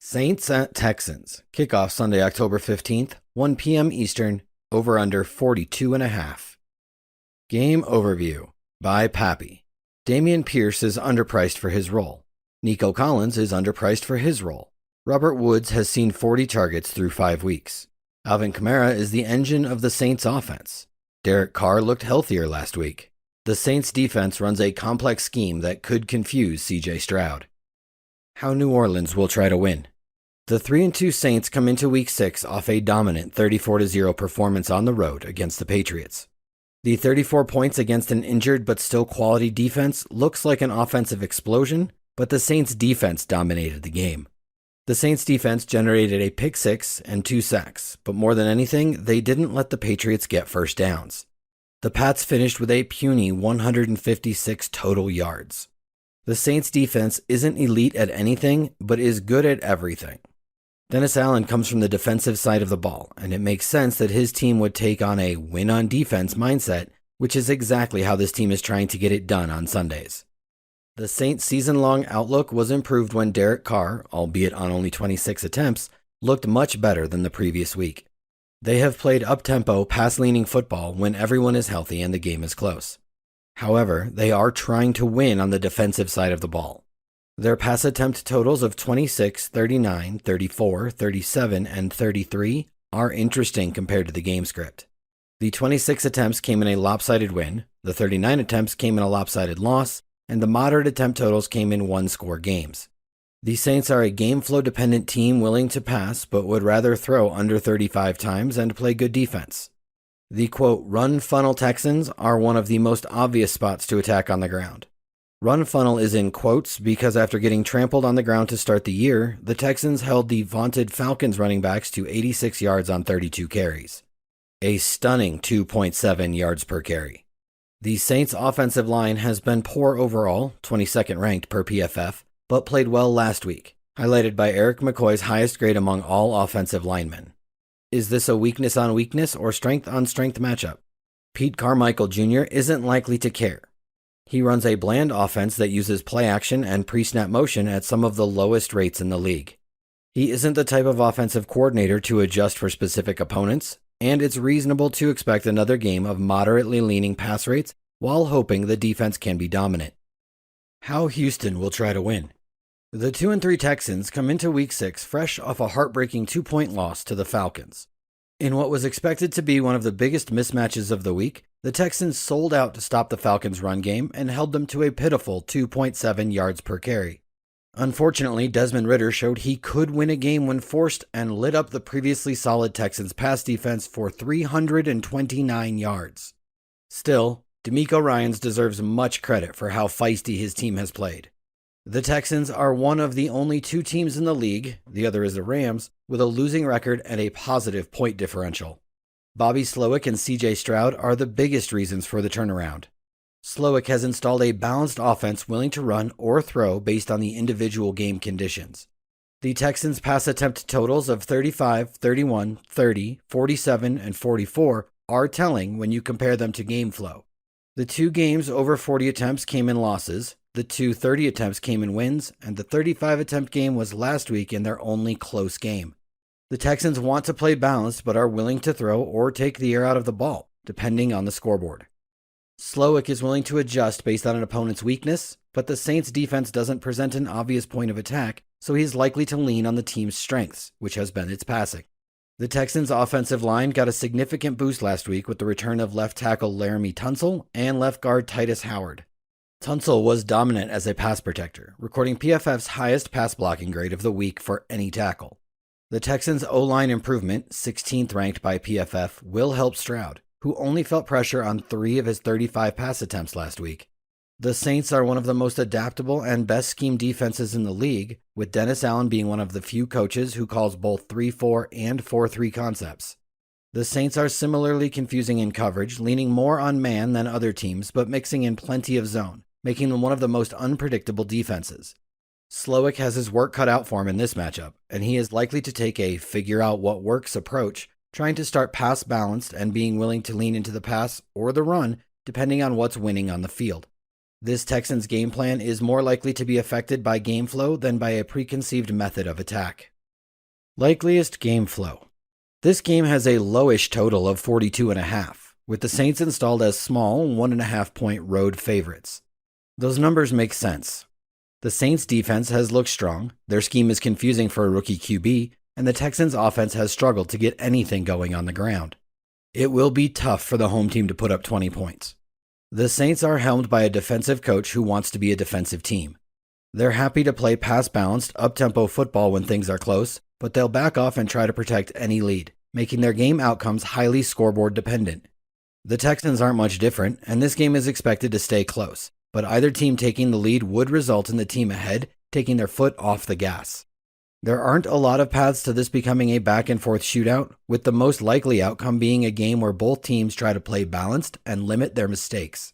Saints at Texans. Kickoff Sunday, October 15th, 1 p.m. Eastern, over under 42.5. Game overview by Pappy. Dameon Pierce is underpriced for his role. Nico Collins is underpriced for his role. Robert Woods has seen 40 targets through 5 weeks. Alvin Kamara is the engine of the Saints offense. Carr looked healthier last week. The Saints defense runs a complex scheme that could confuse C.J Stroud. How New Orleans will try to win. The 3-2 Saints come into Week 6 off a dominant 34-0 performance on the road against the Patriots. The 34 points against an injured but still quality defense looks like an offensive explosion, but the Saints defense dominated the game. The Saints defense generated a pick 6 and 2 sacks, but more than anything, they didn't let the Patriots get first downs. The Pats finished with a puny 156 total yards. The Saints defense isn't elite at anything, but is good at everything. Dennis Allen comes from the defensive side of the ball, and it makes sense that his team would take on a win-on-defense mindset, which is exactly how this team is trying to get it done on Sundays. The Saints' season-long outlook was improved when Carr, albeit on only 26 attempts, looked much better than the previous week. They have played up-tempo, pass-leaning football when everyone is healthy and the game is close. However, they are trying to win on the defensive side of the ball. Their pass attempt totals of 26, 39, 34, 37, and 33 are interesting compared to the game script. The 26 attempts came in a lopsided win, the 39 attempts came in a lopsided loss, and the moderate attempt totals came in one-score games. The Saints are a game flow dependent team willing to pass, but would rather throw under 35 times and play good defense. The quote, run funnel Texans are one of the most obvious spots to attack on the ground. Run funnel is in quotes because after getting trampled on the ground to start the year, the Texans held the vaunted Falcons running backs to 86 yards on 32 carries. A stunning 2.7 yards per carry. The Saints' offensive line has been poor overall, 22nd ranked per PFF, but played well last week, highlighted by Eric McCoy's highest grade among all offensive linemen. Is this a weakness on weakness or strength on strength matchup? Pete Carmichael Jr. isn't likely to care. He runs a bland offense that uses play action and pre-snap motion at some of the lowest rates in the league. He isn't the type of offensive coordinator to adjust for specific opponents, and it's reasonable to expect another game of moderately leaning pass rates while hoping the defense can be dominant. How Houston will try to win. The 2-3 Texans come into Week 6 fresh off a heartbreaking 2-point loss to the Falcons. In what was expected to be one of the biggest mismatches of the week, the Texans sold out to stop the Falcons' run game and held them to a pitiful 2.7 yards per carry. Unfortunately, Desmond Ridder showed he could win a game when forced and lit up the previously solid Texans' pass defense for 329 yards. Still, D'Amico Ryans deserves much credit for how feisty his team has played. The Texans are one of the only 2 teams in the league, the other is the Rams, with a losing record and a positive point differential. Bobby Slowik and C.J Stroud are the biggest reasons for the turnaround. Slowik has installed a balanced offense willing to run or throw based on the individual game conditions. The Texans' pass attempt totals of 35, 31, 30, 47, and 44 are telling when you compare them to game flow. The 2 games over 40 attempts came in losses, the 2 30 attempts came in wins, and the 35 attempt game was last week in their only close game. The Texans want to play balanced but are willing to throw or take the air out of the ball, depending on the scoreboard. Slowik is willing to adjust based on an opponent's weakness, but the Saints' defense doesn't present an obvious point of attack, so he is likely to lean on the team's strengths, which has been its passing. The Texans' offensive line got a significant boost last week with the return of left tackle Laramie Tunsil and left guard Titus Howard. Tunsil was dominant as a pass protector, recording PFF's highest pass blocking grade of the week for any tackle. The Texans' O-line improvement, 16th ranked by PFF, will help Stroud, who only felt pressure on 3 of his 35 pass attempts last week. The Saints are one of the most adaptable and best scheme defenses in the league, with Dennis Allen being one of the few coaches who calls both 3-4 and 4-3 concepts. The Saints are similarly confusing in coverage, leaning more on man than other teams, but mixing in plenty of zone, making them one of the most unpredictable defenses. Slowik has his work cut out for him in this matchup, and he is likely to take a figure-out-what-works approach, trying to start pass balanced and being willing to lean into the pass or the run, depending on what's winning on the field. This Texans game plan is more likely to be affected by game flow than by a preconceived method of attack. Likeliest game flow. This game has a lowish total of 42.5, with the Saints installed as small 1.5-point road favorites. Those numbers make sense. The Saints defense has looked strong, their scheme is confusing for a rookie QB, and the Texans offense has struggled to get anything going on the ground. It will be tough for the home team to put up 20 points. The Saints are helmed by a defensive coach who wants to be a defensive team. They're happy to play pass-balanced, up-tempo football when things are close, but they'll back off and try to protect any lead, making their game outcomes highly scoreboard dependent. The Texans aren't much different, and this game is expected to stay close, but either team taking the lead would result in the team ahead taking their foot off the gas. There aren't a lot of paths to this becoming a back-and-forth shootout, with the most likely outcome being a game where both teams try to play balanced and limit their mistakes.